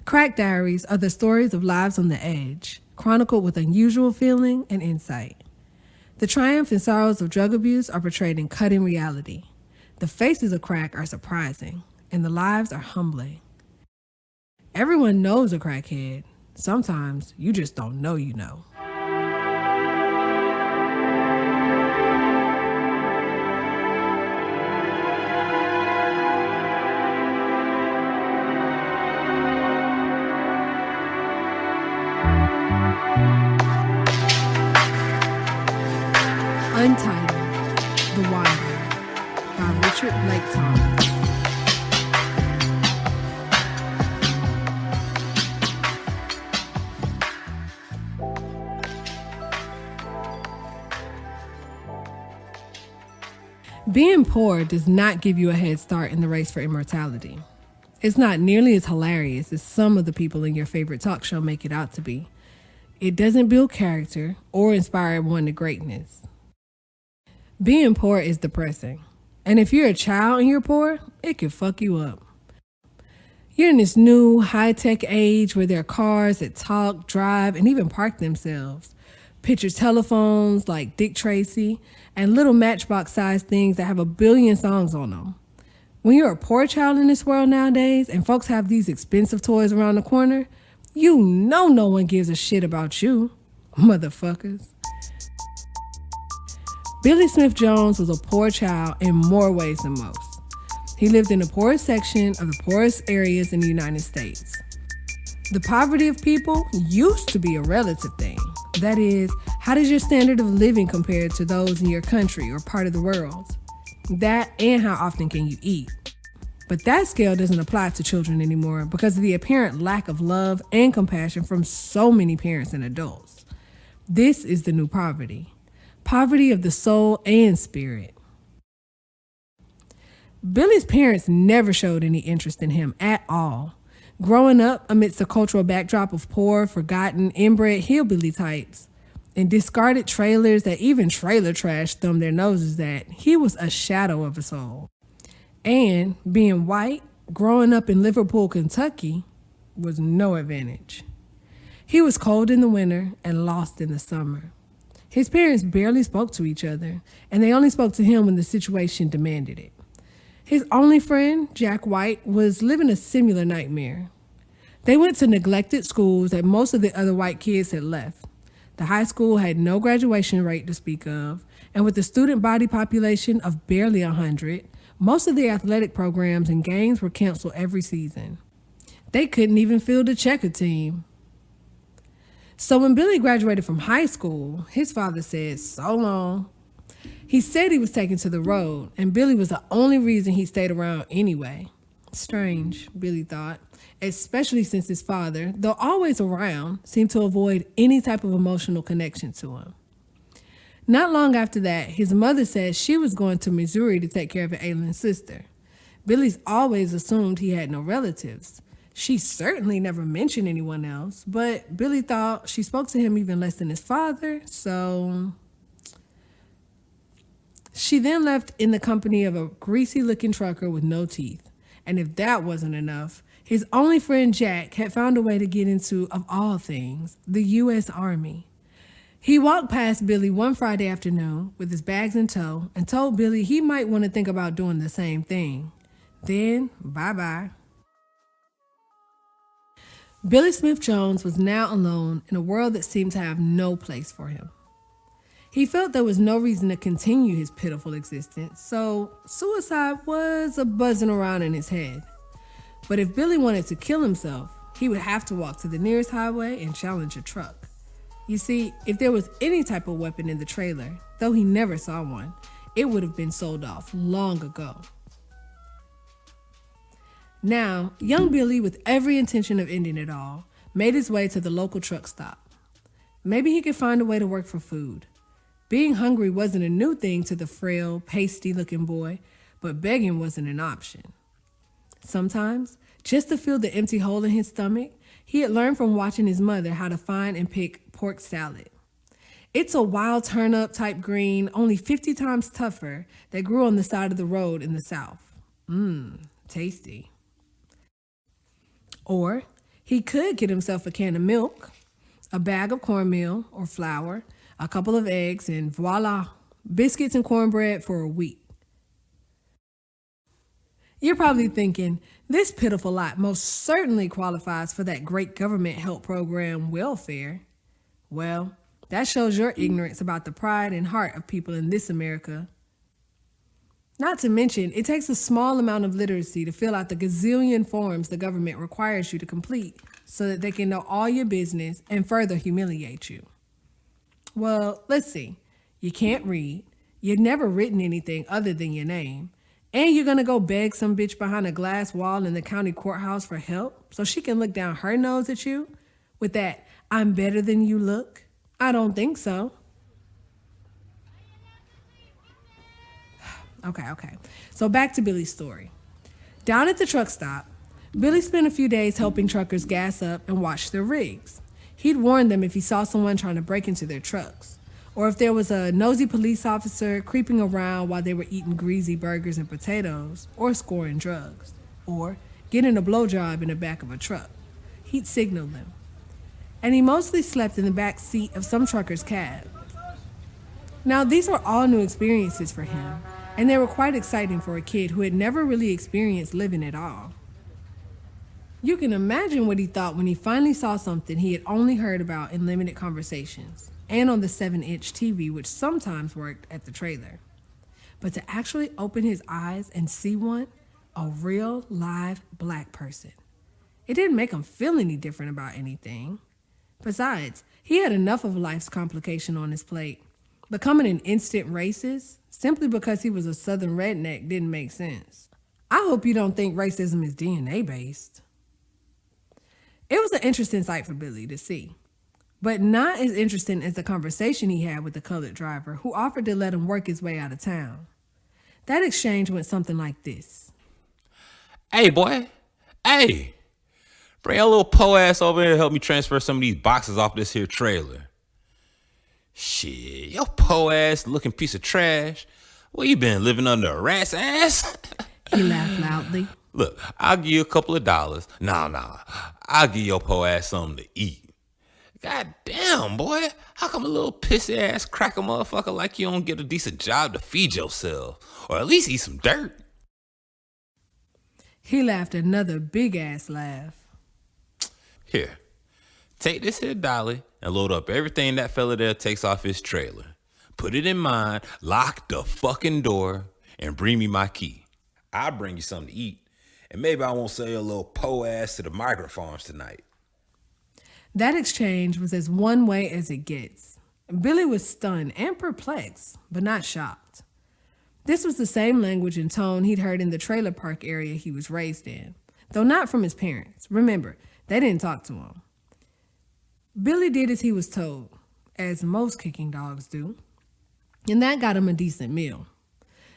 Crack diaries are the stories of lives on the edge, chronicled with unusual feeling and insight. The triumph and sorrows of drug abuse are portrayed in cutting reality. The faces of crack are surprising, and the lives are humbling. Everyone knows a crackhead. Sometimes you just don't know you know. Untitled, The Wanderer by Richard Blake Thomas. Being poor does not give you a head start in the race for immortality. It's not nearly as hilarious as some of the people in your favorite talk show make it out to be. It doesn't build character or inspire one to greatness. Being poor is depressing. And if you're a child and you're poor, it can fuck you up. You're in this new high-tech age where there are cars that talk, drive, and even park themselves. Picture telephones like Dick Tracy and little matchbox-sized things that have a billion songs on them. When you're a poor child in this world nowadays and folks have these expensive toys around the corner, you know no one gives a shit about you, motherfuckers. Billy Smith Jones was a poor child in more ways than most. He lived in the poorest section of the poorest areas in the United States. The poverty of people used to be a relative thing. That is, how does your standard of living compare to those in your country or part of the world? That and how often can you eat? But that scale doesn't apply to children anymore because of the apparent lack of love and compassion from so many parents and adults. This is the new poverty. Poverty of the soul and spirit. Billy's parents never showed any interest in him at all. Growing up amidst a cultural backdrop of poor, forgotten, inbred hillbilly types and discarded trailers that even trailer trash thumbed their noses at, he was a shadow of a soul. And being white, growing up in Liverpool, Kentucky, was no advantage. He was cold in the winter and lost in the summer. His parents barely spoke to each other, and they only spoke to him when the situation demanded it. His only friend, Jack White, was living a similar nightmare. They went to neglected schools that most of the other white kids had left. The high school had no graduation rate to speak of, and with a student body population of barely 100, most of the athletic programs and games were canceled every season. They couldn't even field a checker team. So when Billy graduated from high school, his father said, "So long." He said he was taken to the road, and Billy was the only reason he stayed around anyway. Strange, Billy thought, especially since his father, though always around, seemed to avoid any type of emotional connection to him. Not long after that, his mother said she was going to Missouri to take care of an ailing sister. Billy's always assumed he had no relatives. She certainly never mentioned anyone else, but Billy thought she spoke to him even less than his father, so... She then left in the company of a greasy-looking trucker with no teeth. And if that wasn't enough, his only friend Jack had found a way to get into, of all things, the U.S. Army. He walked past Billy one Friday afternoon with his bags in tow and told Billy he might want to think about doing the same thing. Then, bye-bye. Billy Smith Jones was now alone in a world that seemed to have no place for him. He felt there was no reason to continue his pitiful existence, so suicide was a buzzing around in his head. But if Billy wanted to kill himself, he would have to walk to the nearest highway and challenge a truck. You see, if there was any type of weapon in the trailer, though he never saw one, it would have been sold off long ago. Now, young Billy, with every intention of ending it all, made his way to the local truck stop. Maybe he could find a way to work for food. Being hungry wasn't a new thing to the frail, pasty-looking boy, but begging wasn't an option. Sometimes, just to fill the empty hole in his stomach, he had learned from watching his mother how to find and pick pork salad. It's a wild turnip type green, only 50 times tougher, that grew on the side of the road in the South. Tasty. Or He could get himself a can of milk, a bag of cornmeal or flour, a couple of eggs, and voila, biscuits and cornbread for a week. You're probably thinking, this pitiful lot most certainly qualifies for that great government help program welfare. Well, that shows your ignorance about the pride and heart of people in this America. Not to mention, it takes a small amount of literacy to fill out the gazillion forms the government requires you to complete so that they can know all your business and further humiliate you. Well, let's see. You can't read. You've never written anything other than your name. And you're going to go beg some bitch behind a glass wall in the county courthouse for help so she can look down her nose at you with that "I'm better than you" look? I don't think so. Okay. So back to Billy's story. Down at the truck stop, Billy spent a few days helping truckers gas up and watch their rigs. He'd warn them if he saw someone trying to break into their trucks, or if there was a nosy police officer creeping around while they were eating greasy burgers and potatoes, or scoring drugs, or getting a blowjob in the back of a truck. He'd signal them. And he mostly slept in the back seat of some trucker's cab. Now, these were all new experiences for him, and they were quite exciting for a kid who had never really experienced living at all. You can imagine what he thought when he finally saw something he had only heard about in limited conversations and on the 7-inch TV, which sometimes worked at the trailer. But to actually open his eyes and see one, a real live black person, it didn't make him feel any different about anything. Besides, he had enough of life's complication on his plate. Becoming an instant racist simply because he was a southern redneck didn't make sense. I hope you don't think racism is DNA based. It was an interesting sight for Billy to see, but not as interesting as the conversation he had with the colored driver who offered to let him work his way out of town. That exchange went something like this. "Hey, boy. Hey. Bring your little po ass over here and help me transfer some of these boxes off this here trailer." "Shit, your po ass looking piece of trash. Where you been, living under a rat's ass?" He laughed loudly. "Look, I'll give you a couple of dollars. Nah. I'll give your po ass something to eat." "God damn, boy. How come a little pissy ass cracker motherfucker like you don't get a decent job to feed yourself? Or at least eat some dirt?" He laughed another big ass laugh. "Here, take this here dolly and load up everything that fella there takes off his trailer. Put it in mine, lock the fucking door, and bring me my key. I'll bring you something to eat, and maybe I won't sell your little po ass to the migrant farms tonight." That exchange was as one way as it gets. Billy was stunned and perplexed, but not shocked. This was the same language and tone he'd heard in the trailer park area he was raised in, though not from his parents. Remember, they didn't talk to him. Billy did as he was told, as most kicking dogs do, and that got him a decent meal.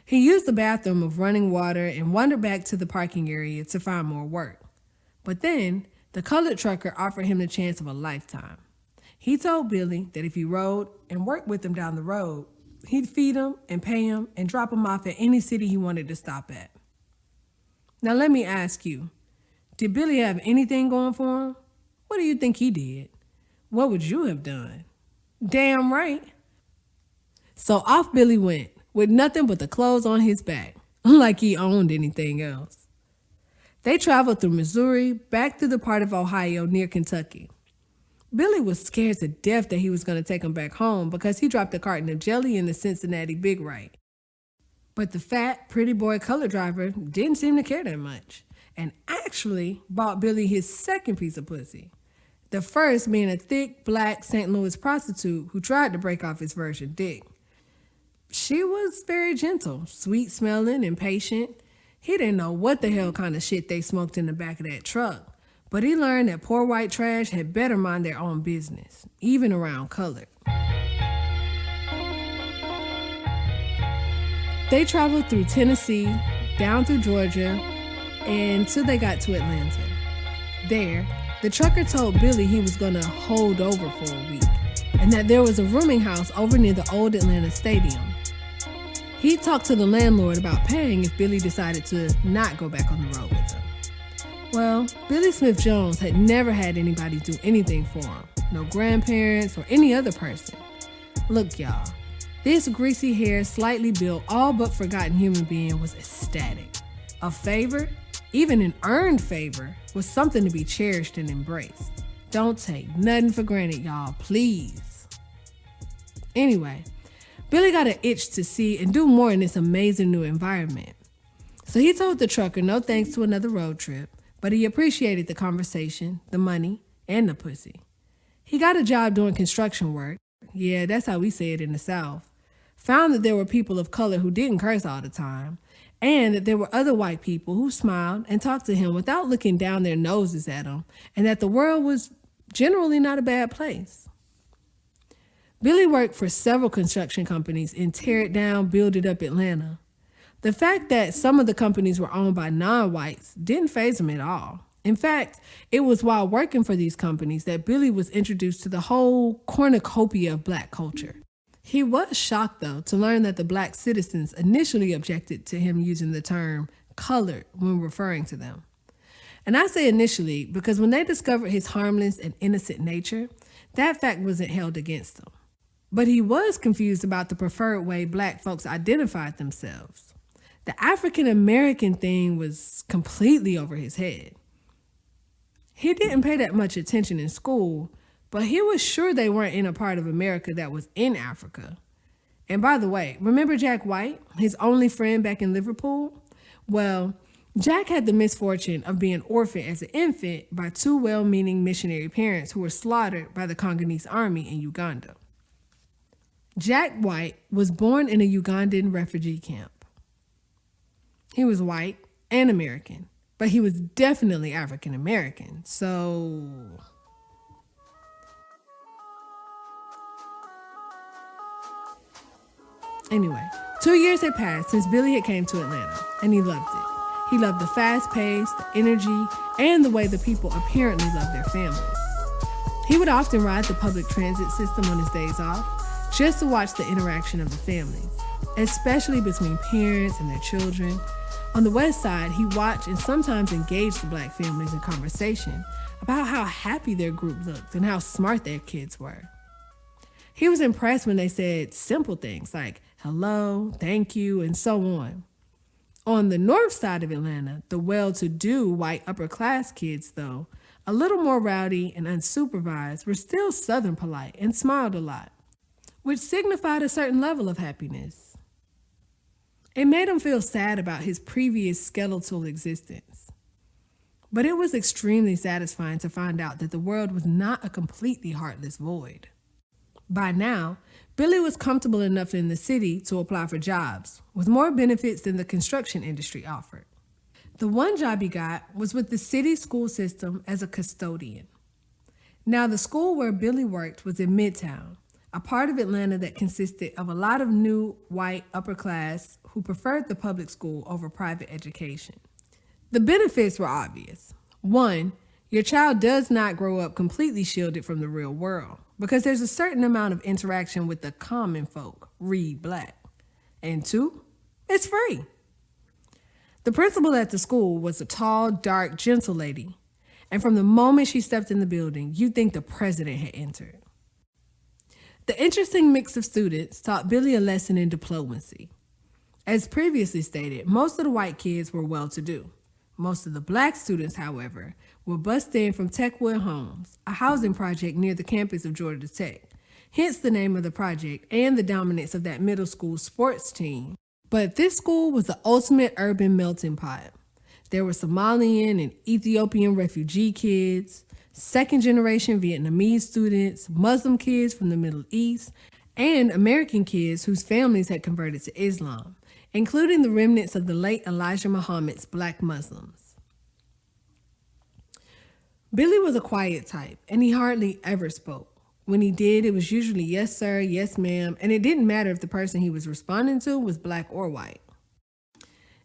He used the bathroom of running water and wandered back to the parking area to find more work. But then, the colored trucker offered him the chance of a lifetime. He told Billy that if he rode and worked with him down the road, he'd feed him and pay him and drop him off at any city he wanted to stop at. Now let me ask you, did Billy have anything going for him? What do you think he did? What would you have done? Damn right. So off Billy went, with nothing but the clothes on his back, like he owned anything else. They traveled through Missouri, back through the part of Ohio near Kentucky. Billy was scared to death that he was going to take him back home because he dropped a carton of jelly in the Cincinnati Big Right. But the fat, pretty boy color driver didn't seem to care that much, and actually bought Billy his second piece of pussy. The first being a thick, black St. Louis prostitute who tried to break off his virgin dick. She was very gentle, sweet-smelling, and patient. He didn't know what the hell kind of shit they smoked in the back of that truck, but he learned that poor white trash had better mind their own business, even around colored. They traveled through Tennessee, down through Georgia, until they got to Atlanta. There, the trucker told Billy he was going to hold over for a week, and that there was a rooming house over near the old Atlanta Stadium. He talked to the landlord about paying if Billy decided to not go back on the road with him. Well, Billy Smith Jones had never had anybody do anything for him. No grandparents or any other person. Look, y'all. This greasy-haired, slightly built, all but forgotten human being was ecstatic. A favor, even an earned favor, was something to be cherished and embraced. Don't take nothing for granted, y'all, please. Anyway, Billy got an itch to see and do more in this amazing new environment. So he told the trucker no thanks to another road trip, but he appreciated the conversation, the money, and the pussy. He got a job doing construction work. Yeah, that's how we say it in the South. Found that there were people of color who didn't curse all the time, and that there were other white people who smiled and talked to him without looking down their noses at him, and that the world was generally not a bad place. Billy worked for several construction companies in tear it down, build it up Atlanta. The fact that some of the companies were owned by non-whites didn't faze him at all. In fact, it was while working for these companies that Billy was introduced to the whole cornucopia of black culture. He was shocked, though, to learn that the black citizens initially objected to him using the term colored when referring to them. And I say initially because when they discovered his harmless and innocent nature, that fact wasn't held against him. But he was confused about the preferred way black folks identified themselves. The African American thing was completely over his head. He didn't pay that much attention in school, but he was sure they weren't in a part of America that was in Africa. And by the way, remember Jack White, his only friend back in Liverpool? Well, Jack had the misfortune of being orphaned as an infant by two well-meaning missionary parents who were slaughtered by the Congolese army in Uganda. Jack White was born in a Ugandan refugee camp. He was white and American, but he was definitely African American, so... Anyway, 2 years had passed since Billy had came to Atlanta, and he loved it. He loved the fast pace, the energy, and the way the people apparently loved their families. He would often ride the public transit system on his days off, just to watch the interaction of the families, especially between parents and their children. On the west side, he watched and sometimes engaged the black families in conversation about how happy their group looked and how smart their kids were. He was impressed when they said simple things like hello, thank you, and so on. On the north side of Atlanta, the well-to-do white upper-class kids, though, a little more rowdy and unsupervised, were still Southern polite and smiled a lot, which signified a certain level of happiness. It made him feel sad about his previous skeletal existence. But it was extremely satisfying to find out that the world was not a completely heartless void. By now, Billy was comfortable enough in the city to apply for jobs, with more benefits than the construction industry offered. The one job he got was with the city school system as a custodian. Now, the school where Billy worked was in Midtown, a part of Atlanta that consisted of a lot of new white upper class who preferred the public school over private education. The benefits were obvious. One, your child does not grow up completely shielded from the real world because there's a certain amount of interaction with the common folk, read black. And two, it's free. The principal at the school was a tall, dark, gentle lady. And from the moment she stepped in the building, you'd think the president had entered. The interesting mix of students taught Billy a lesson in diplomacy. As previously stated, most of the white kids were well-to-do. Most of the black students, however, were bused in from Techwood Homes, a housing project near the campus of Georgia Tech, hence the name of the project and the dominance of that middle school sports team. But this school was the ultimate urban melting pot. There were Somalian and Ethiopian refugee kids, second-generation Vietnamese students, Muslim kids from the Middle East, and American kids whose families had converted to Islam, including the remnants of the late Elijah Muhammad's black Muslims. Billy was a quiet type, and he hardly ever spoke. When he did, it was usually yes, sir, yes, ma'am, and it didn't matter if the person he was responding to was black or white.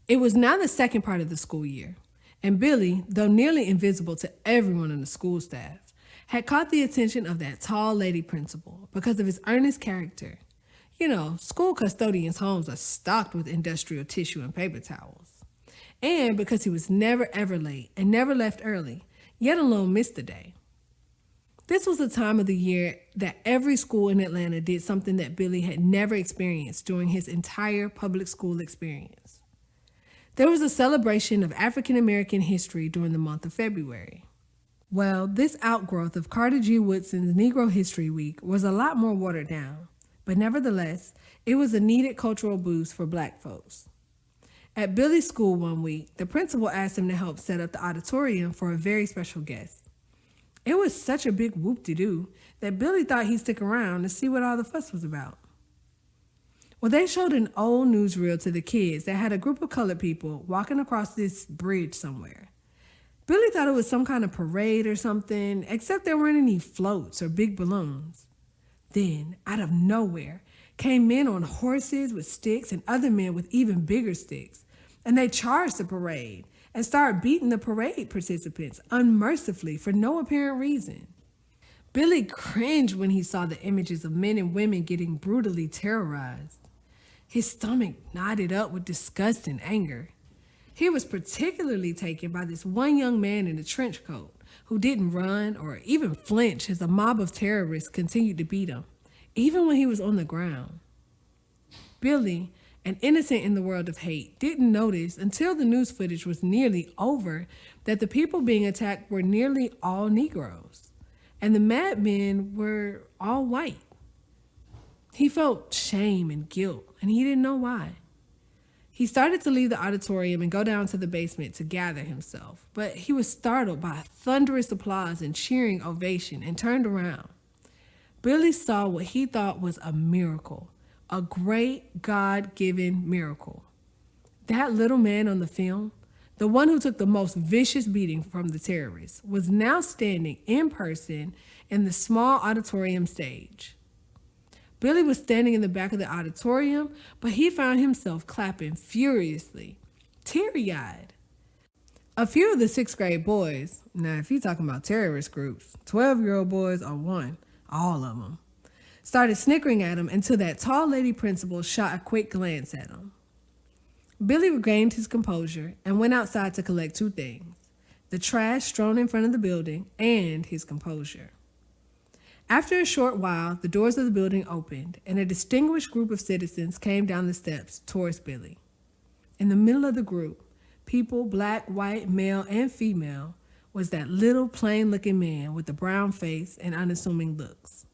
It was now the second part of the school year, and Billy, though nearly invisible to everyone on the school staff, had caught the attention of that tall lady principal because of his earnest character. You know, school custodians' homes are stocked with industrial tissue and paper towels. and because he was never ever late and never left early, yet alone missed a day. This was a time of the year that every school in Atlanta did something that Billy had never experienced during his entire public school experience. There was a celebration of African American history during the month of February. Well, this outgrowth of Carter G. Woodson's Negro History Week was a lot more watered down, but nevertheless, it was a needed cultural boost for Black folks. At Billy's school one week, the principal asked him to help set up the auditorium for a very special guest. It was such a big whoop-de-doo that Billy thought he'd stick around to see what all the fuss was about. Well, they showed an old newsreel to the kids that had a group of colored people walking across this bridge somewhere. Billy thought it was some kind of parade or something, except there weren't any floats or big balloons. Then, out of nowhere, came men on horses with sticks and other men with even bigger sticks, and they charged the parade and started beating the parade participants unmercifully for no apparent reason. Billy cringed when he saw the images of men and women getting brutally terrorized. His stomach knotted up with disgust and anger. He was particularly taken by this one young man in a trench coat who didn't run or even flinch as a mob of terrorists continued to beat him, even when he was on the ground. Billy, an innocent in the world of hate, didn't notice until the news footage was nearly over that the people being attacked were nearly all Negroes, and the madmen were all white. He felt shame and guilt, and he didn't know why. He started to leave the auditorium and go down to the basement to gather himself, but he was startled by thunderous applause and cheering ovation and turned around. Billy saw what he thought was a miracle, a great God-given miracle. That little man on the film, the one who took the most vicious beating from the terrorists, was now standing in person in the small auditorium stage. Billy was standing in the back of the auditorium, but he found himself clapping furiously, teary-eyed. A few of the 6th grade boys, now if you're talking about terrorist groups, 12-year-old boys are one, all of them, started snickering at him until that tall lady principal shot a quick glance at him. Billy regained his composure and went outside to collect 2 things, the trash strewn in front of the building and his composure. After a short while, the doors of the building opened, and a distinguished group of citizens came down the steps towards Billy. In the middle of the group, people, black, white, male, and female, was that little plain-looking man with the brown face and unassuming looks.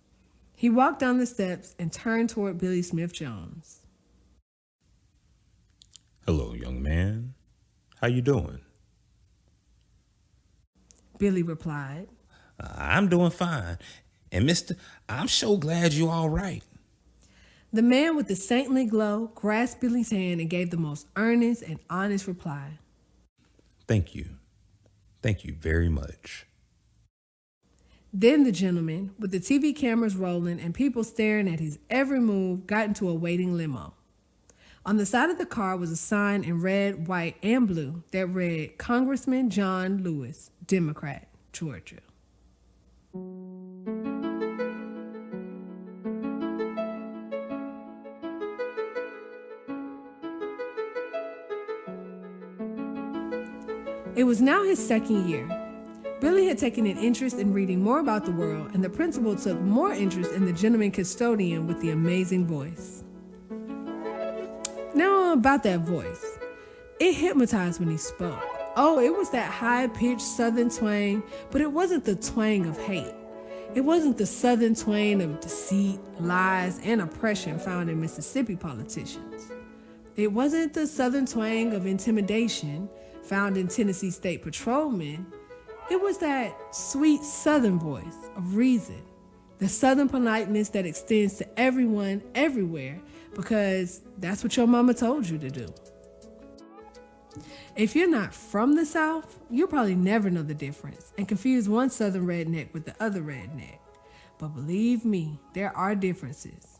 He walked down the steps and turned toward Billy Smith-Jones. Hello, young man. How you doing? Billy replied. I'm doing fine. And mister, I'm so glad you're all right. The man with the saintly glow grasped Billy's hand and gave the most earnest and honest reply. Thank you. Thank you very much. Then the gentleman, with the TV cameras rolling and people staring at his every move, got into a waiting limo. On the side of the car was a sign in red, white, and blue that read, Congressman John Lewis, Democrat, Georgia. It was now his 2nd year. Billy had taken an interest in reading more about the world, and the principal took more interest in the gentleman custodian with the amazing voice. Now about that voice. It hypnotized when he spoke. Oh, it was that high-pitched southern twang, but it wasn't the twang of hate. It wasn't the southern twang of deceit, lies, and oppression found in Mississippi politicians. It wasn't the southern twang of intimidation found in Tennessee State patrolmen. It was that sweet southern voice of reason, the southern politeness that extends to everyone, everywhere, because that's what your mama told you to do. If you're not from the South, you'll probably never know the difference and confuse one southern redneck with the other redneck. But believe me, there are differences.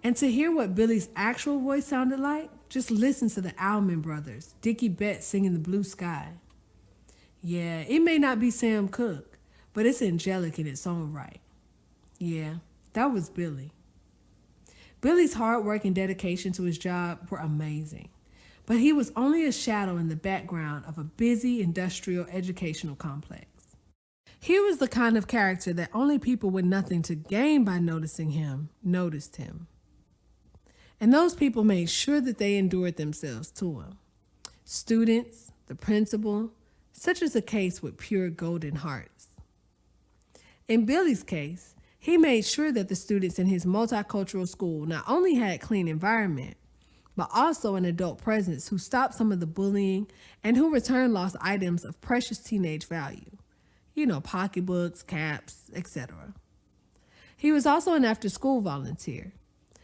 And to hear what Billy's actual voice sounded like, just listen to the Allman Brothers, Dickie Betts singing The Blue Sky. Yeah, it may not be Sam Cooke, but it's angelic in its own right. Yeah, that was Billy. Billy's hard work and dedication to his job were amazing. but he was only a shadow in the background of a busy industrial educational complex. He was the kind of character that only people with nothing to gain by noticing him noticed him. And those people made sure that they endured themselves to him. Students, the principal, such as the case with pure golden hearts. In Billy's case, he made sure that the students in his multicultural school not only had a clean environment, but also an adult presence who stopped some of the bullying and who returned lost items of precious teenage value. Pocketbooks, caps, etc. He was also an after-school volunteer.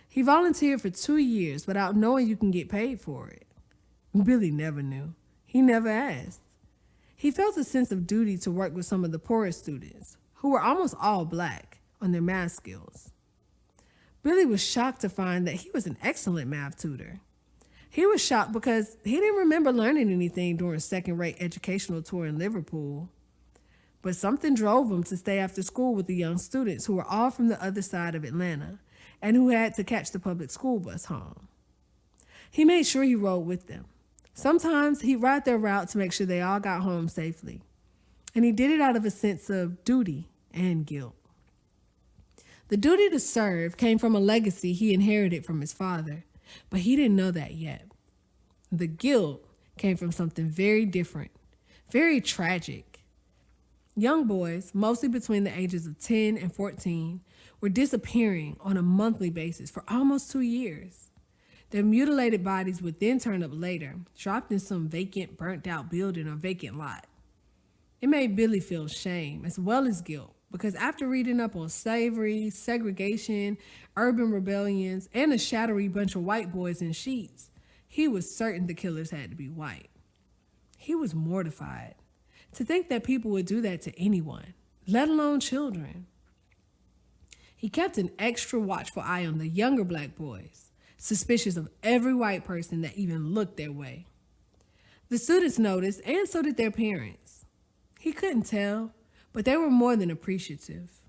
He volunteered for 2 years without knowing you can get paid for it. Billy never knew. He never asked. He felt a sense of duty to work with some of the poorest students, who were almost all black, on their math skills. Billy was shocked to find that he was an excellent math tutor. He was shocked because he didn't remember learning anything during a second-rate educational tour in Liverpool. But something drove him to stay after school with the young students who were all from the other side of Atlanta and who had to catch the public school bus home. He made sure he rode with them. Sometimes he'd ride their route to make sure they all got home safely. And he did it out of a sense of duty and guilt. The duty to serve came from a legacy he inherited from his father, but he didn't know that yet. The guilt came from something very different, very tragic. Young boys, mostly between the ages of 10 and 14, were disappearing on a monthly basis for almost 2 years. Their mutilated bodies would then turn up later, dropped in some vacant, burnt-out building or vacant lot. It made Billy feel shame as well as guilt, because after reading up on slavery, segregation, urban rebellions, and a shadowy bunch of white boys in sheets, he was certain the killers had to be white. He was mortified to think that people would do that to anyone, let alone children. He kept an extra watchful eye on the younger black boys, suspicious of every white person that even looked their way. The students noticed, and so did their parents. He couldn't tell, but they were more than appreciative.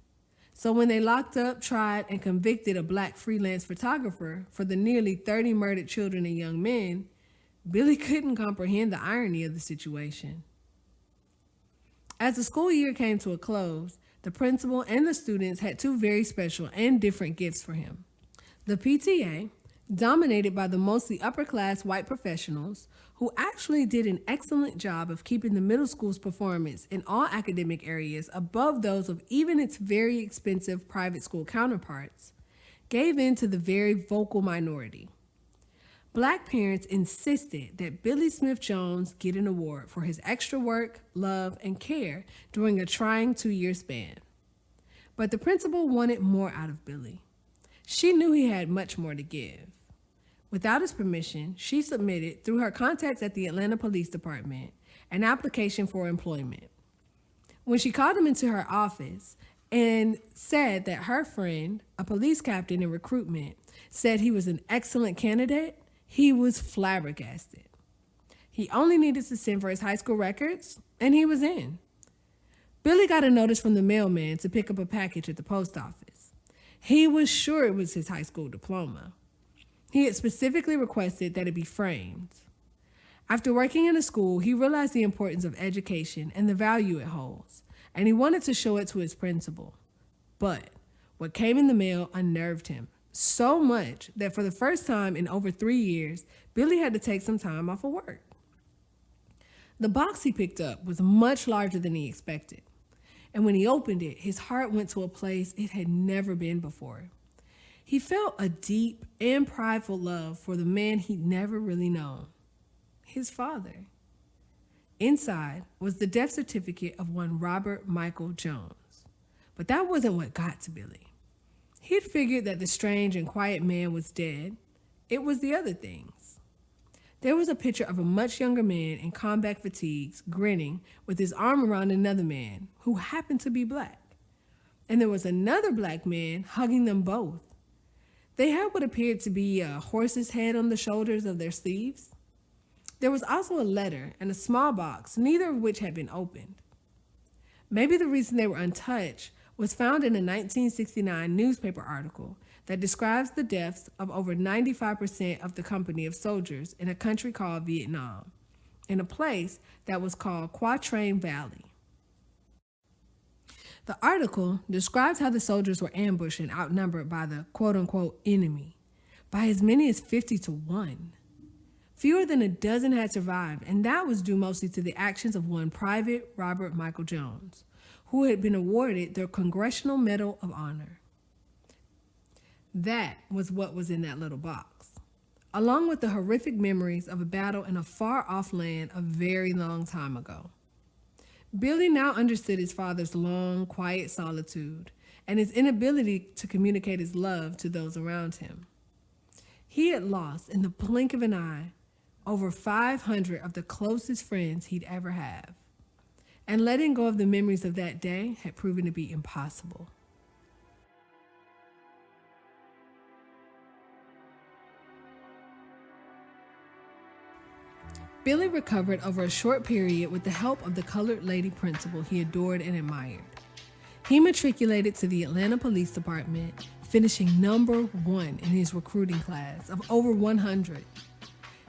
So when they locked up, tried, and convicted a black freelance photographer for the nearly 30 murdered children and young men, Billy couldn't comprehend the irony of the situation. As the school year came to a close, the principal and the students had 2 very special and different gifts for him. The PTA, dominated by the mostly upper-class white professionals, who actually did an excellent job of keeping the middle school's performance in all academic areas above those of even its very expensive private school counterparts, gave in to the very vocal minority. Black parents insisted that Billy Smith Jones get an award for his extra work, love, and care during a trying 2-year span. But the principal wanted more out of Billy. She knew he had much more to give. Without his permission, she submitted, through her contacts at the Atlanta Police Department, an application for employment. When she called him into her office and said that her friend, a police captain in recruitment, said he was an excellent candidate, he was flabbergasted. He only needed to send for his high school records, and he was in. Billy got a notice from the mailman to pick up a package at the post office. He was sure it was his high school diploma. He had specifically requested that it be framed. After working in a school, he realized the importance of education and the value it holds, and he wanted to show it to his principal. But what came in the mail unnerved him so much that for the first time in over 3 years, Billy had to take some time off of work. The box he picked up was much larger than he expected, and when he opened it, his heart went to a place it had never been before. He felt a deep and prideful love for the man he'd never really known, his father. Inside was the death certificate of one Robert Michael Jones. But that wasn't what got to Billy. He'd figured that the strange and quiet man was dead. It was the other things. There was a picture of a much younger man in combat fatigues, grinning, with his arm around another man who happened to be black. And there was another black man hugging them both. They had what appeared to be a horse's head on the shoulders of their sleeves. There was also a letter and a small box, neither of which had been opened. Maybe the reason they were untouched was found in a 1969 newspaper article that describes the deaths of over 95% of the company of soldiers in a country called Vietnam, in a place that was called Quatrain Valley. The article describes how the soldiers were ambushed and outnumbered by the quote-unquote enemy by as many as 50 to 1. Fewer than a dozen had survived, and that was due mostly to the actions of one Private Robert Michael Jones, who had been awarded the Congressional Medal of Honor. That was what was in that little box, along with the horrific memories of a battle in a far-off land a very long time ago. Billy now understood his father's long, quiet solitude and his inability to communicate his love to those around him. He had lost, in the blink of an eye, over 500 of the closest friends he'd ever have, and letting go of the memories of that day had proven to be impossible. Billy recovered over a short period with the help of the colored lady principal he adored and admired. He matriculated to the Atlanta Police Department, finishing number 1 in his recruiting class of over 100.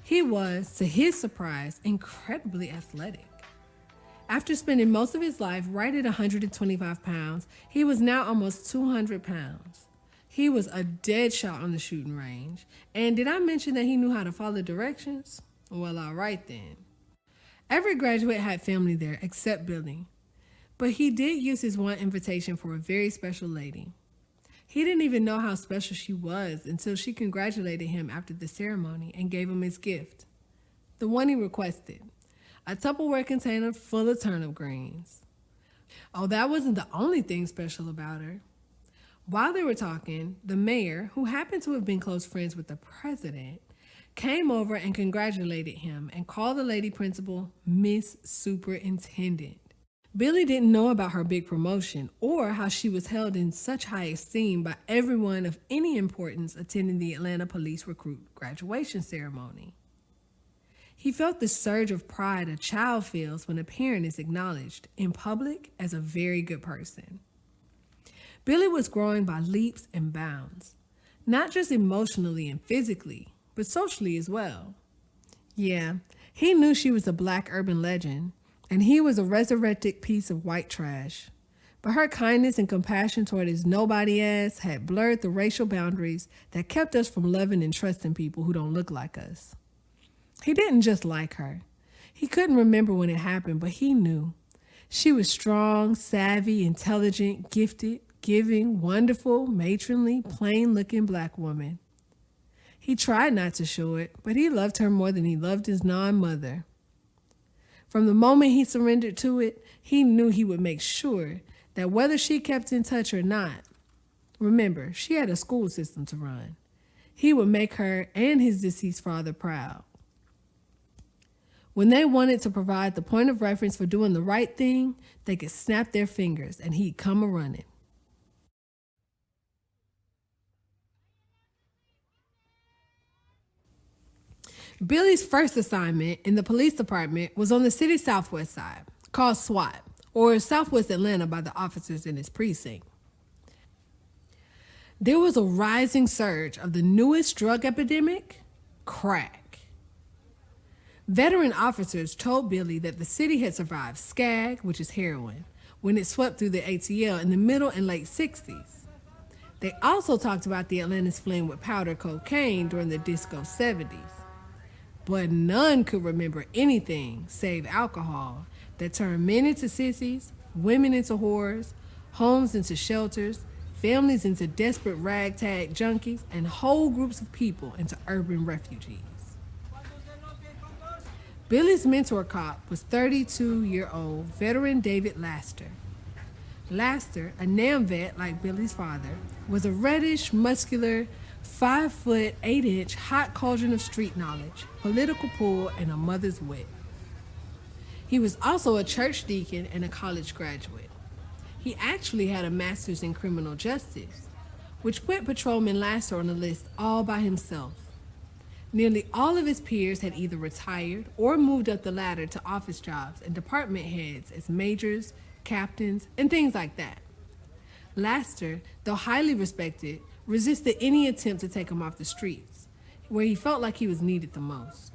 He was, to his surprise, incredibly athletic. After spending most of his life right at 125 pounds, he was now almost 200 pounds. He was a dead shot on the shooting range. And did I mention that he knew how to follow directions? Well, all right then. Every graduate had family there except Billy, but he did use his one invitation for a very special lady. He didn't even know how special she was until she congratulated him after the ceremony and gave him his gift, the one he requested, a Tupperware container full of turnip greens. Oh, that wasn't the only thing special about her. While they were talking, the mayor, who happened to have been close friends with the president, came over and congratulated him and called the lady principal Miss Superintendent. Billy didn't know about her big promotion or how she was held in such high esteem by everyone of any importance attending the Atlanta Police Recruit graduation ceremony. He felt the surge of pride a child feels when a parent is acknowledged in public as a very good person. Billy was growing by leaps and bounds, not just emotionally and physically, but socially as well. Yeah, he knew she was a black urban legend, and he was a resurrected piece of white trash. But her kindness and compassion toward his nobody ass had blurred the racial boundaries that kept us from loving and trusting people who don't look like us. He didn't just like her. He couldn't remember when it happened, but he knew. She was strong, savvy, intelligent, gifted, giving, wonderful, matronly, plain-looking black woman. He tried not to show it, but he loved her more than he loved his non-mother. From the moment he surrendered to it, he knew he would make sure that whether she kept in touch or not, remember, she had a school system to run, he would make her and his deceased father proud. When they wanted to provide the point of reference for doing the right thing, they could snap their fingers and he'd come a-running. Billy's first assignment in the police department was on the city's southwest side, called SWAT, or Southwest Atlanta by the officers in his precinct. There was a rising surge of the newest drug epidemic, crack. Veteran officers told Billy that the city had survived SCAG, which is heroin, when it swept through the ATL in the middle and late 60s. They also talked about the Atlanta's fling with powder cocaine during the disco 70s. But none could remember anything save alcohol that turned men into sissies, women into whores, homes into shelters, families into desperate ragtag junkies, and whole groups of people into urban refugees. Billy's mentor cop was 32-year-old veteran David Laster. Laster, a NAM vet like Billy's father, was a reddish, muscular, 5', 8" hot cauldron of street knowledge, political pull, and a mother's wit. He was also a church deacon and a college graduate. He actually had a master's in criminal justice, which put Patrolman Laster on the list all by himself. Nearly all of his peers had either retired or moved up the ladder to office jobs and department heads as majors, captains, and things like that. Laster, though highly respected, resisted any attempt to take him off the streets, where he felt like he was needed the most.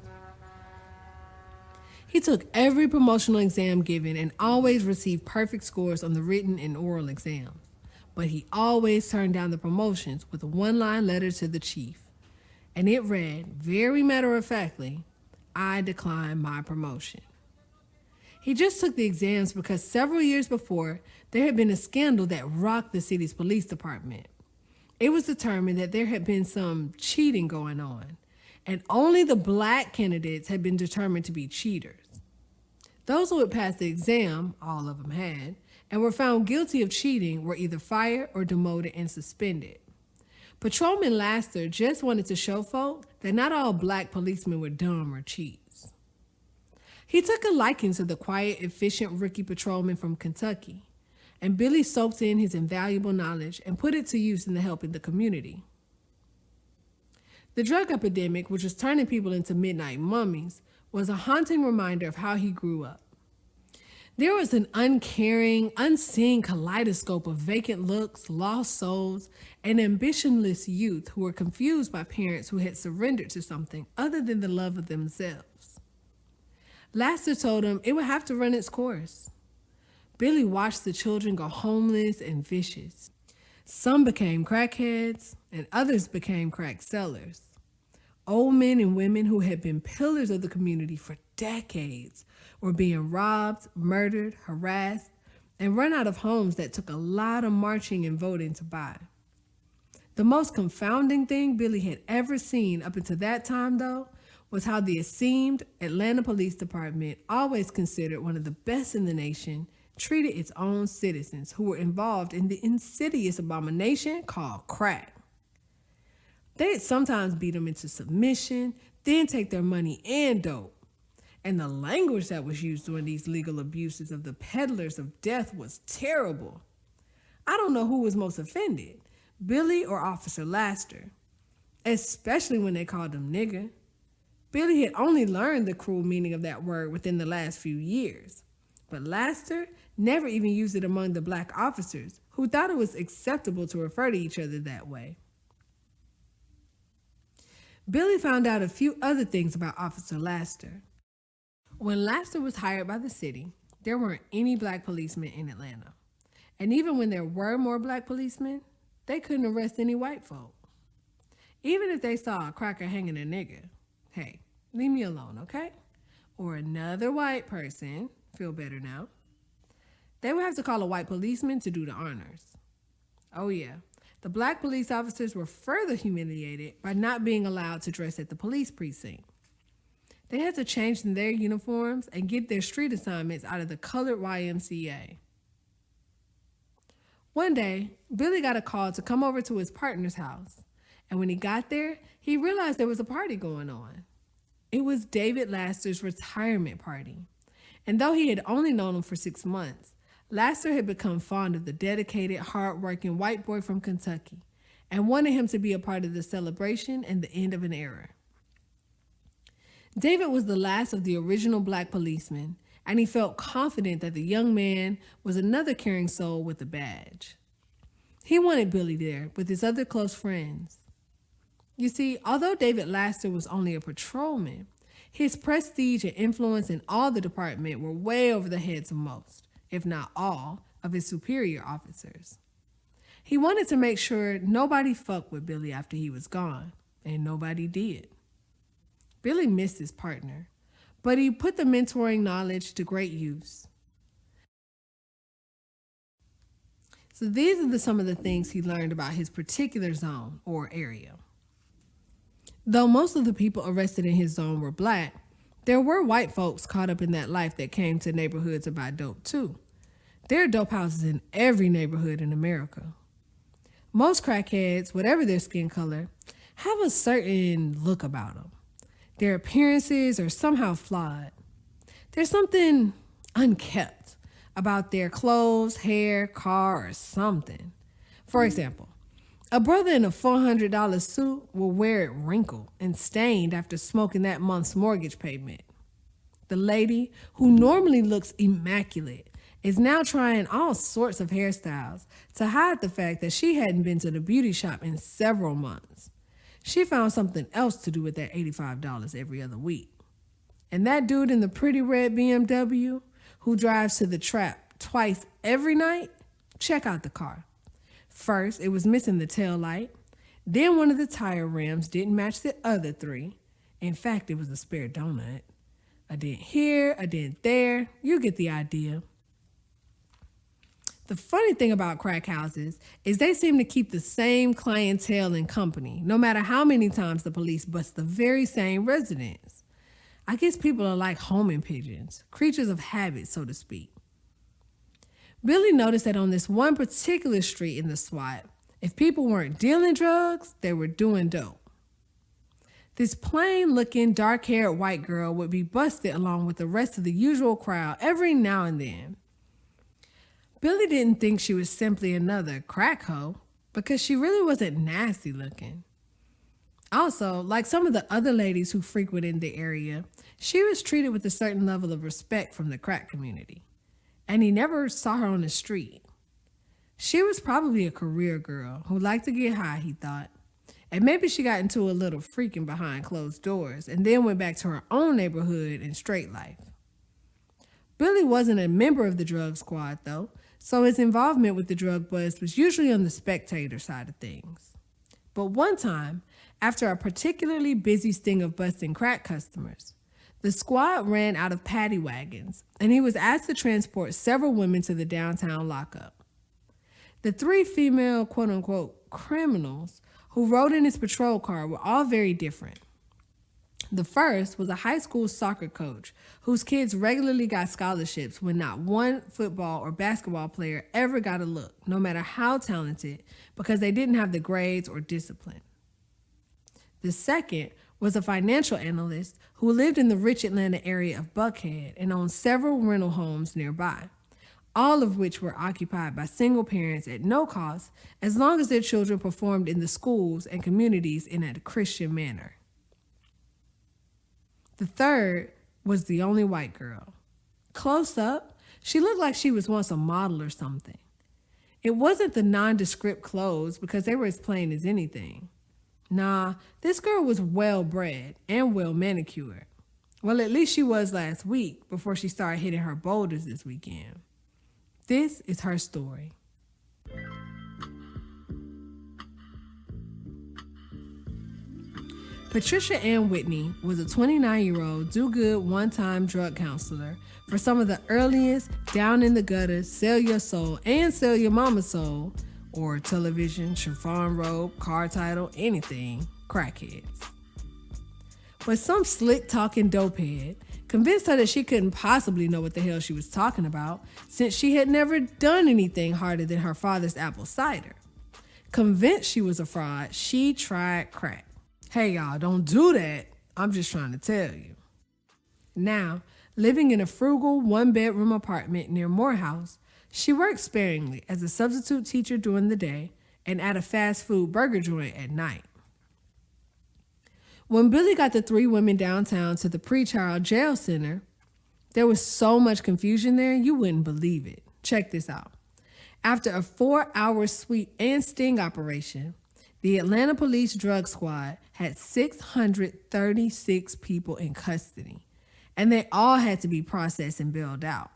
He took every promotional exam given and always received perfect scores on the written and oral exams. But he always turned down the promotions with a one-line letter to the chief. And it read, very matter-of-factly, "I decline my promotion." He just took the exams because several years before, there had been a scandal that rocked the city's police department. It was determined that there had been some cheating going on, and only the black candidates had been determined to be cheaters. Those who had passed the exam, all of them had, and were found guilty of cheating were either fired or demoted and suspended. Patrolman Laster just wanted to show folk that not all black policemen were dumb or cheats. He took a liking to the quiet, efficient rookie patrolman from Kentucky, and Billy soaked in his invaluable knowledge and put it to use in the helping the community. The drug epidemic, which was turning people into midnight mummies, was a haunting reminder of how he grew up. There was an uncaring, unseen kaleidoscope of vacant looks, lost souls, and ambitionless youth who were confused by parents who had surrendered to something other than the love of themselves. Laster told him it would have to run its course. Billy watched the children go homeless and vicious. Some became crackheads, and others became crack sellers. Old men and women who had been pillars of the community for decades were being robbed, murdered, harassed, and run out of homes that took a lot of marching and voting to buy. The most confounding thing Billy had ever seen up until that time, though, was how the esteemed Atlanta Police Department, always considered one of the best in the nation, treated its own citizens who were involved in the insidious abomination called crack. They'd sometimes beat them into submission, then take their money and dope. And the language that was used during these legal abuses of the peddlers of death was terrible. I don't know who was most offended, Billy or Officer Laster, especially when they called him nigger. Billy had only learned the cruel meaning of that word within the last few years, but Laster never even used it among the black officers who thought it was acceptable to refer to each other that way. Billy found out a few other things about Officer Laster. When Laster was hired by the city, there weren't any black policemen in Atlanta. And even when there were more black policemen, they couldn't arrest any white folk. Even if they saw a cracker hanging a nigger, hey, leave me alone, okay? Or another white person, feel better now, they would have to call a white policeman to do the honors. Oh yeah, the black police officers were further humiliated by not being allowed to dress at the police precinct. They had to change in their uniforms and get their street assignments out of the colored YMCA. One day, Billy got a call to come over to his partner's house, and when he got there, he realized there was a party going on. It was David Laster's retirement party, and though he had only known him for 6 months, Laster had become fond of the dedicated, hard-working white boy from Kentucky and wanted him to be a part of the celebration and the end of an era. David was the last of the original black policemen, and he felt confident that the young man was another caring soul with a badge. He wanted Billy there with his other close friends. You see, although David Laster was only a patrolman, his prestige and influence in all the department were way over the heads of most, if not all, of his superior officers. He wanted to make sure nobody fucked with Billy after he was gone, and nobody did. Billy missed his partner, but he put the mentoring knowledge to great use. So these are some of the things he learned about his particular zone or area. Though most of the people arrested in his zone were black, there were white folks caught up in that life that came to neighborhoods to buy dope too. There are dope houses in every neighborhood in America. Most crackheads, whatever their skin color, have a certain look about them. Their appearances are somehow flawed. There's something unkept about their clothes, hair, car, or something. For example, a brother in a $400 suit will wear it wrinkled and stained after smoking that month's mortgage payment. The lady, who normally looks immaculate is now trying all sorts of hairstyles to hide the fact that she hadn't been to the beauty shop in several months. She found something else to do with that $85 every other week. And that dude in the pretty red BMW who drives to the trap twice every night, check out the car. First, it was missing the tail light. Then one of the tire rims didn't match the other three. In fact, it was a spare donut. A dent here, a dent there. You get the idea. The funny thing about crack houses is they seem to keep the same clientele in company, no matter how many times the police bust the very same residents. I guess people are like homing pigeons, creatures of habit, so to speak. Billy noticed that on this one particular street in the SWAT, if people weren't dealing drugs, they were doing dope. This plain-looking, dark-haired white girl would be busted along with the rest of the usual crowd every now and then. Billy didn't think she was simply another crack hoe because she really wasn't nasty looking. Also, like some of the other ladies who frequented the area, she was treated with a certain level of respect from the crack community, and he never saw her on the street. She was probably a career girl who liked to get high, he thought, and maybe she got into a little freaking behind closed doors and then went back to her own neighborhood and straight life. Billy wasn't a member of the drug squad, though, so his involvement with the drug bust was usually on the spectator side of things. But one time, after a particularly busy sting of busting crack customers, the squad ran out of paddy wagons, and he was asked to transport several women to the downtown lockup. The three female quote-unquote criminals who rode in his patrol car were all very different. The first was a high school soccer coach whose kids regularly got scholarships when not one football or basketball player ever got a look, no matter how talented, because they didn't have the grades or discipline. The second was a financial analyst who lived in the rich Atlanta area of Buckhead and owned several rental homes nearby, all of which were occupied by single parents at no cost as long as their children performed in the schools and communities in a Christian manner. The third was the only white girl. Close up, she looked like she was once a model or something. It wasn't the nondescript clothes because they were as plain as anything. Nah, this girl was well-bred and well-manicured. Well, at least she was last week before she started hitting her boulders this weekend. This is her story. Patricia Ann Whitney was a 29-year-old do-good one-time drug counselor for some of the earliest down-in-the-gutter, sell your soul and sell your mama's soul, or television, chiffon robe, car title, anything, crackheads. But some slick-talking dopehead convinced her that she couldn't possibly know what the hell she was talking about since she had never done anything harder than her father's apple cider. Convinced she was a fraud, she tried crack. Hey y'all, don't do that. I'm just trying to tell you. Now, living in a frugal one-bedroom apartment near Morehouse, she worked sparingly as a substitute teacher during the day and at a fast food burger joint at night. When Billy got the three women downtown to the pretrial jail center, there was so much confusion there you wouldn't believe it. Check this out. After a 4-hour sweep and sting operation, the Atlanta Police Drug Squad had 636 people in custody, and they all had to be processed and bailed out.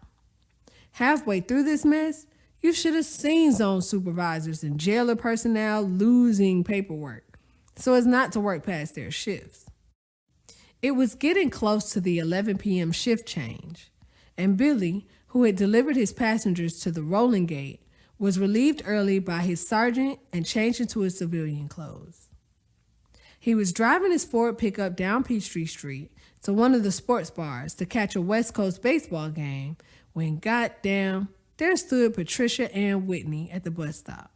Halfway through this mess, you should have seen zone supervisors and jailer personnel losing paperwork so as not to work past their shifts. It was getting close to the 11 p.m. shift change, and Billy, who had delivered his passengers to the rolling gate, was relieved early by his sergeant and changed into his civilian clothes. He was driving his Ford pickup down Peachtree Street to one of the sports bars to catch a West Coast baseball game when, goddamn, there stood Patricia Ann Whitney at the bus stop.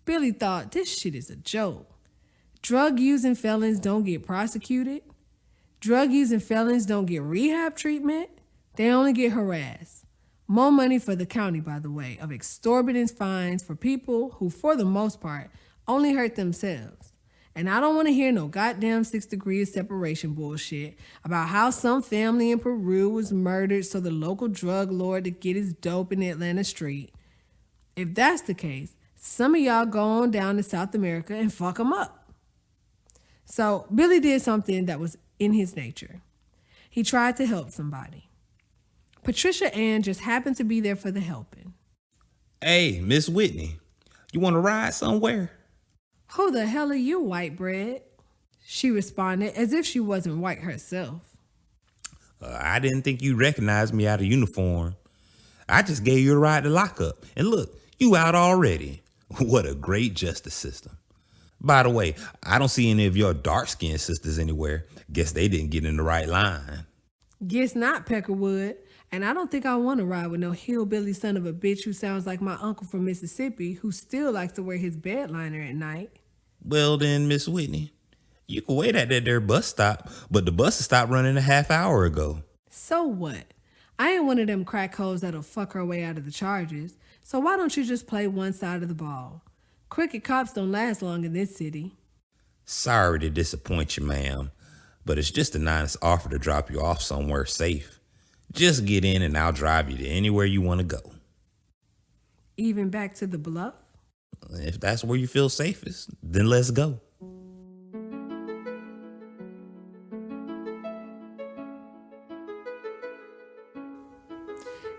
Billy thought, this shit is a joke. Drug-using felons don't get prosecuted. Drug-using felons don't get rehab treatment. They only get harassed. More money for the county, by the way, of exorbitant fines for people who, for the most part, only hurt themselves. And I don't want to hear no goddamn 6 degrees separation bullshit about how some family in Peru was murdered so the local drug lord to get his dope in Atlanta street. If that's the case, some of y'all go on down to South America and fuck them up. So Billy did something that was in his nature. He tried to help somebody. Patricia Ann just happened to be there for the helping. Hey, Miss Whitney, you want to ride somewhere? Who the hell are you, white bread? She responded as if she wasn't white herself. I didn't think you recognized me out of uniform. I just gave you a ride to lockup. And look, you out already. What a great justice system. By the way, I don't see any of your dark-skinned sisters anywhere. Guess they didn't get in the right line. Guess not, Peckerwood. And I don't think I want to ride with no hillbilly son of a bitch who sounds like my uncle from Mississippi who still likes to wear his bedliner at night. Well then, Miss Whitney, you can wait at that there bus stop, but the bus stopped running a half hour ago. So what? I ain't one of them crack hoes that'll fuck her way out of the charges, so why don't you just play one side of the ball? Crooked cops don't last long in this city. Sorry to disappoint you, ma'am, but it's just an honest offer to drop you off somewhere safe. Just get in and I'll drive you to anywhere you want to go. Even back to the bluff? If that's where you feel safest, then let's go.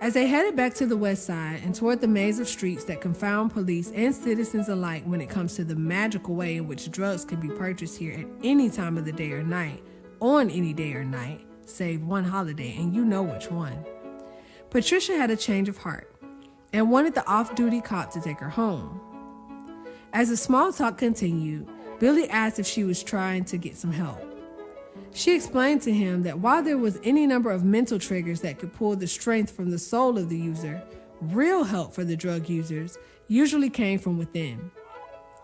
As they headed back to the west side and toward the maze of streets that confound police and citizens alike when it comes to the magical way in which drugs can be purchased here at any time of the day or night, on any day or night, save one holiday, and you know which one. Patricia had a change of heart and wanted the off-duty cop to take her home. As the small talk continued, Billy asked if she was trying to get some help. She explained to him that while there was any number of mental triggers that could pull the strength from the soul of the user, real help for the drug users usually came from within.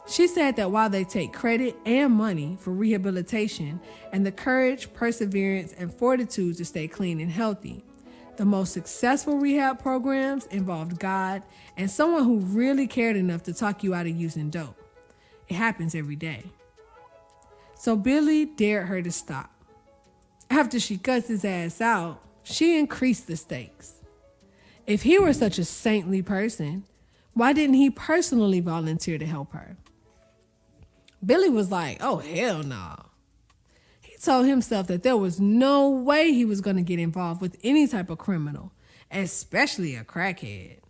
She said that while they take credit and money for rehabilitation and the courage, perseverance, and fortitude to stay clean and healthy, the most successful rehab programs involved God and someone who really cared enough to talk you out of using dope. It happens every day. So Billy dared her to stop. After she cussed his ass out, she increased the stakes. If he were such a saintly person, why didn't he personally volunteer to help her? Billy was like, oh, hell no. He told himself that there was no way he was going to get involved with any type of criminal, especially a crackhead.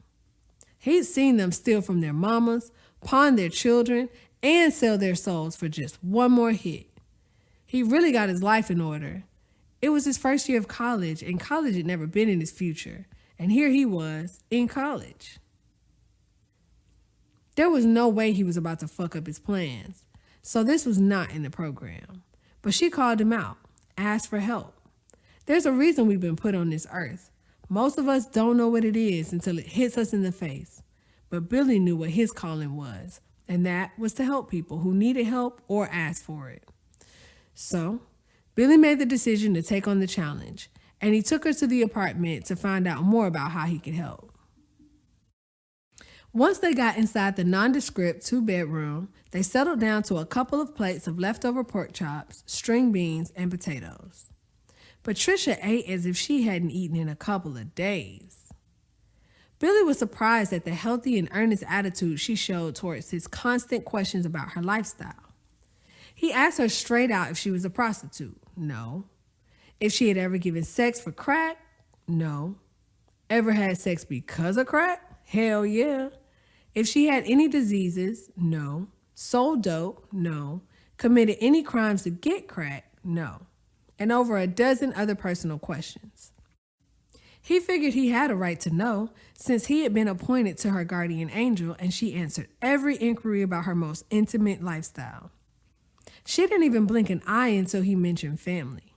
He'd seen them steal from their mamas, pawn their children, and sell their souls for just one more hit. He really got his life in order. It was his first year of college, and college had never been in his future. And here he was, in college. There was no way he was about to fuck up his plans. So this was not in the program. But she called him out, asked for help. There's a reason we've been put on this earth. Most of us don't know what it is until it hits us in the face. But Billy knew what his calling was, and that was to help people who needed help or asked for it. So Billy made the decision to take on the challenge, and he took her to the apartment to find out more about how he could help. Once they got inside the nondescript 2-bedroom, they settled down to a couple of plates of leftover pork chops, string beans, and potatoes. Patricia ate as if she hadn't eaten in a couple of days. Billy was surprised at the healthy and earnest attitude she showed towards his constant questions about her lifestyle. He asked her straight out if she was a prostitute. No. If she had ever given sex for crack? No. Ever had sex because of crack? Hell yeah. If she had any diseases? No. Sold dope? No. Committed any crimes to get crack? No. And over a dozen other personal questions. He figured he had a right to know, since he had been appointed to her guardian angel and she answered every inquiry about her most intimate lifestyle. She didn't even blink an eye until he mentioned family.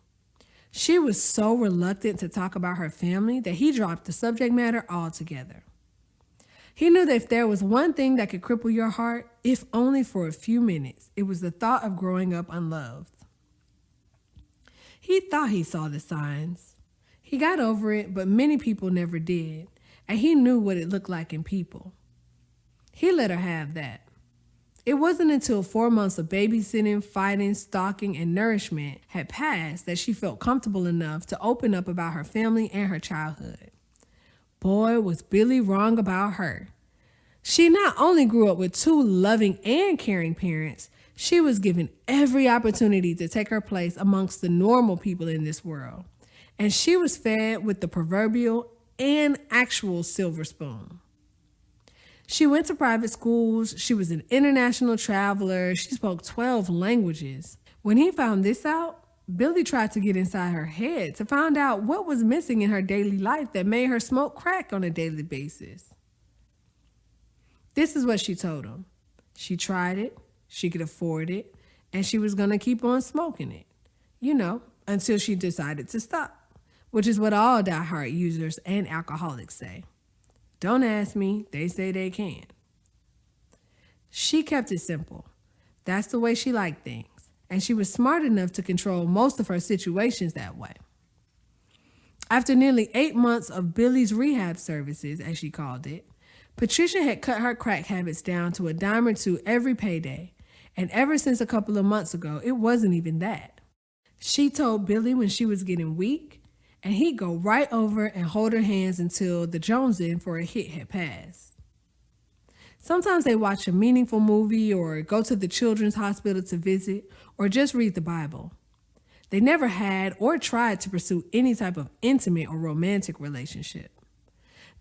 She was so reluctant to talk about her family that he dropped the subject matter altogether. He knew that if there was one thing that could cripple your heart, if only for a few minutes, it was the thought of growing up unloved. He thought he saw the signs. He got over it, but many people never did, and he knew what it looked like in people. He let her have that. It wasn't until 4 months of babysitting, fighting, stalking, and nourishment had passed that she felt comfortable enough to open up about her family and her childhood. Boy, was Billy wrong about her. She not only grew up with 2 loving and caring parents, she was given every opportunity to take her place amongst the normal people in this world. And she was fed with the proverbial and actual silver spoon. She went to private schools. She was an international traveler. She spoke 12 languages. When he found this out, Billy tried to get inside her head to find out what was missing in her daily life that made her smoke crack on a daily basis. This is what she told him. She tried it, she could afford it, and she was going to keep on smoking it, until she decided to stop, which is what all diehard users and alcoholics say. Don't ask me, they say they can. She kept it simple. That's the way she liked things, and she was smart enough to control most of her situations that way. After nearly 8 months of Billy's rehab services, as she called it, Patricia had cut her crack habits down to a dime or two every payday, and ever since a couple of months ago, it wasn't even that. She told Billy when she was getting weak, and he'd go right over and hold her hands until the Jonesin for a hit had passed. Sometimes they watch a meaningful movie or go to the children's hospital to visit or just read the Bible. They never had or tried to pursue any type of intimate or romantic relationship.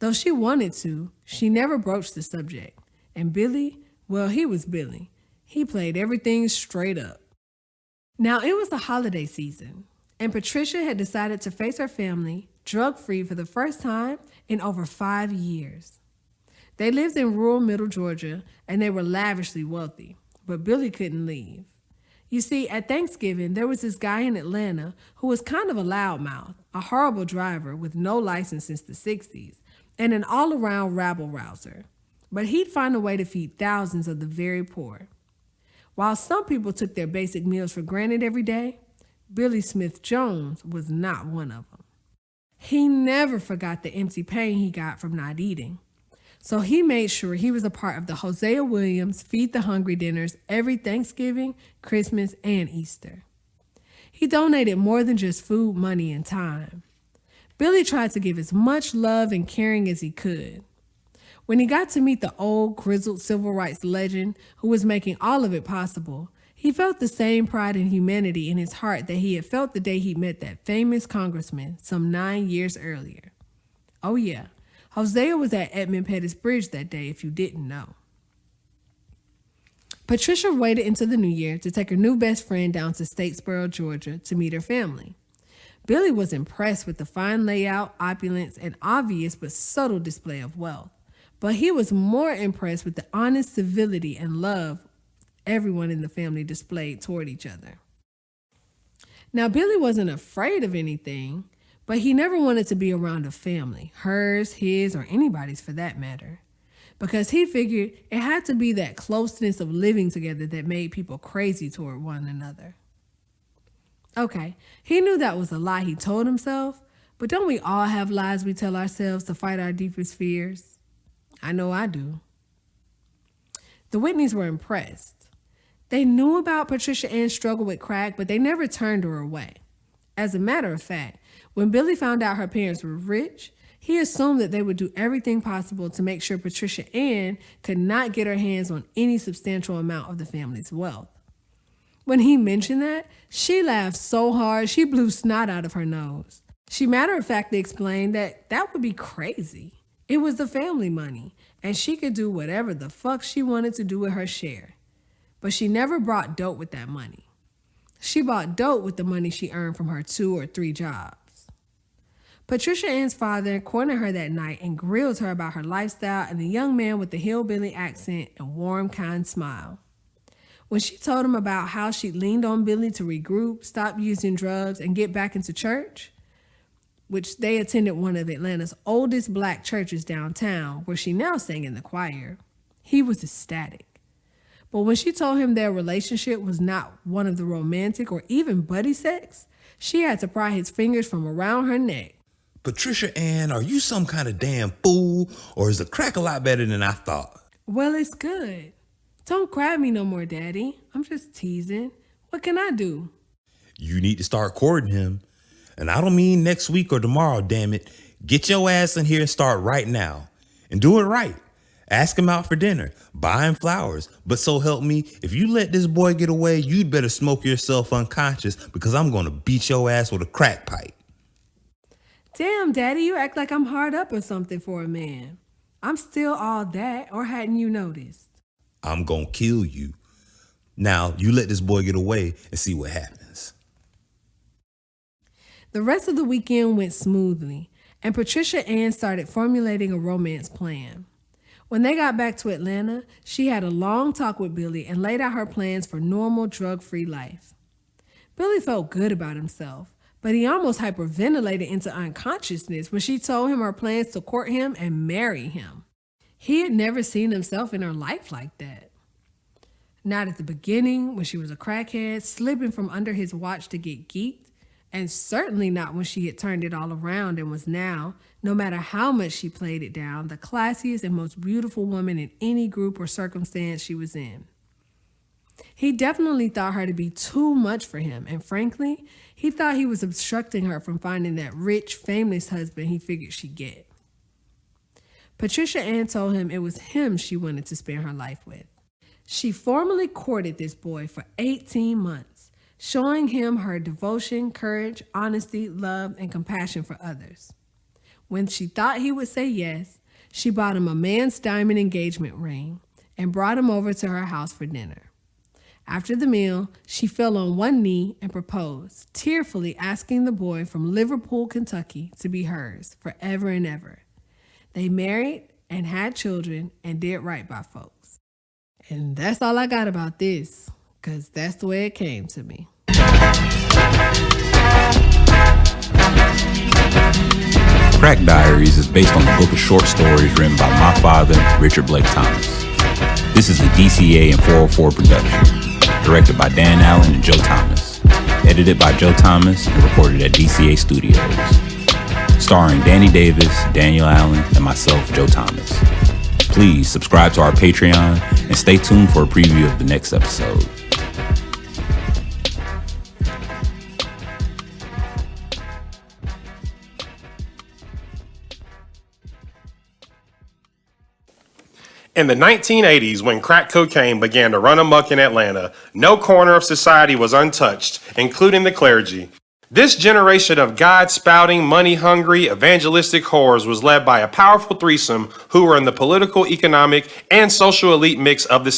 Though she wanted to, she never broached the subject. And Billy, well, he was Billy. He played everything straight up. Now, it was the holiday season, and Patricia had decided to face her family drug-free for the first time in over 5 years. They lived in rural middle Georgia, and they were lavishly wealthy, but Billy couldn't leave. You see, at Thanksgiving, there was this guy in Atlanta who was kind of a loudmouth, a horrible driver with no license since the 60s, and an all-around rabble-rouser. But he'd find a way to feed thousands of the very poor. While some people took their basic meals for granted every day, Billy Smith Jones was not one of them. He never forgot the empty pain he got from not eating. So he made sure he was a part of the Hosea Williams Feed the Hungry dinners every Thanksgiving, Christmas, and Easter. He donated more than just food, money, and time. Billy tried to give as much love and caring as he could. When he got to meet the old, grizzled civil rights legend who was making all of it possible, he felt the same pride and humanity in his heart that he had felt the day he met that famous congressman some 9 years earlier. Oh yeah, Hosea was at Edmund Pettus Bridge that day if you didn't know. Patricia waited until the new year to take her new best friend down to Statesboro, Georgia to meet her family. Billy was impressed with the fine layout, opulence, and obvious but subtle display of wealth. But he was more impressed with the honest civility and love everyone in the family displayed toward each other. Now, Billy wasn't afraid of anything, but he never wanted to be around a family, hers, his, or anybody's for that matter, because he figured it had to be that closeness of living together that made people crazy toward one another. Okay, he knew that was a lie he told himself, but don't we all have lies we tell ourselves to fight our deepest fears? I know I do. The Whitneys were impressed. They knew about Patricia Ann's struggle with crack, but they never turned her away. As a matter of fact, when Billy found out her parents were rich, he assumed that they would do everything possible to make sure Patricia Ann could not get her hands on any substantial amount of the family's wealth. When he mentioned that, she laughed so hard she blew snot out of her nose. She matter-of-factly explained that would be crazy. It was the family money, and she could do whatever the fuck she wanted to do with her share. But she never brought dope with that money. She bought dope with the money she earned from her 2 or 3 jobs. Patricia Ann's father cornered her that night and grilled her about her lifestyle and the young man with the hillbilly accent and warm, kind smile. When she told him about how she leaned on Billy to regroup, stop using drugs, and get back into church, which they attended one of Atlanta's oldest black churches downtown, where she now sang in the choir, he was ecstatic. But when she told him their relationship was not one of the romantic or even buddy sex, she had to pry his fingers from around her neck. Patricia Ann, are you some kind of damn fool, or is the crack a lot better than I thought? Well, it's good. Don't grab me no more, Daddy. I'm just teasing. What can I do? You need to start courting him. And I don't mean next week or tomorrow, damn it. Get your ass in here and start right now. And do it right. Ask him out for dinner. Buy him flowers. But so help me, if you let this boy get away, you'd better smoke yourself unconscious because I'm going to beat your ass with a crack pipe. Damn, Daddy, you act like I'm hard up or something for a man. I'm still all that, or hadn't you noticed? I'm going to kill you. Now, you let this boy get away and see what happens. The rest of the weekend went smoothly, and Patricia Ann started formulating a romance plan. When they got back to Atlanta, she had a long talk with Billy and laid out her plans for normal, drug-free life. Billy felt good about himself, but he almost hyperventilated into unconsciousness when she told him her plans to court him and marry him. He had never seen himself in her life like that. Not at the beginning, when she was a crackhead, slipping from under his watch to get geeked, and certainly not when she had turned it all around and was now, no matter how much she played it down, the classiest and most beautiful woman in any group or circumstance she was in. He definitely thought her to be too much for him, and frankly, he thought he was obstructing her from finding that rich, famous husband he figured she'd get. Patricia Ann told him it was him she wanted to spend her life with. She formally courted this boy for 18 months, showing him her devotion, courage, honesty, love, and compassion for others. When she thought he would say yes, she bought him a man's diamond engagement ring and brought him over to her house for dinner. After the meal, she fell on one knee and proposed, tearfully asking the boy from Liverpool, Kentucky, to be hers forever and ever. They married and had children and did right by folks. And that's all I got about this, because that's the way it came to me. Crack Diaries is based on the book of short stories written by my father, Richard Blake Thomas. This is a DCA and 404 production. Directed by Dan Allen and Joe Thomas. Edited by Joe Thomas and recorded at DCA Studios. Starring Danny Davis, Daniel Allen, and myself, Joe Thomas. Please subscribe to our Patreon and stay tuned for a preview of the next episode. In the 1980s, when crack cocaine began to run amok in Atlanta, no corner of society was untouched, including the clergy. This generation of God-spouting, money-hungry, evangelistic whores was led by a powerful threesome who were in the political, economic, and social elite mix of the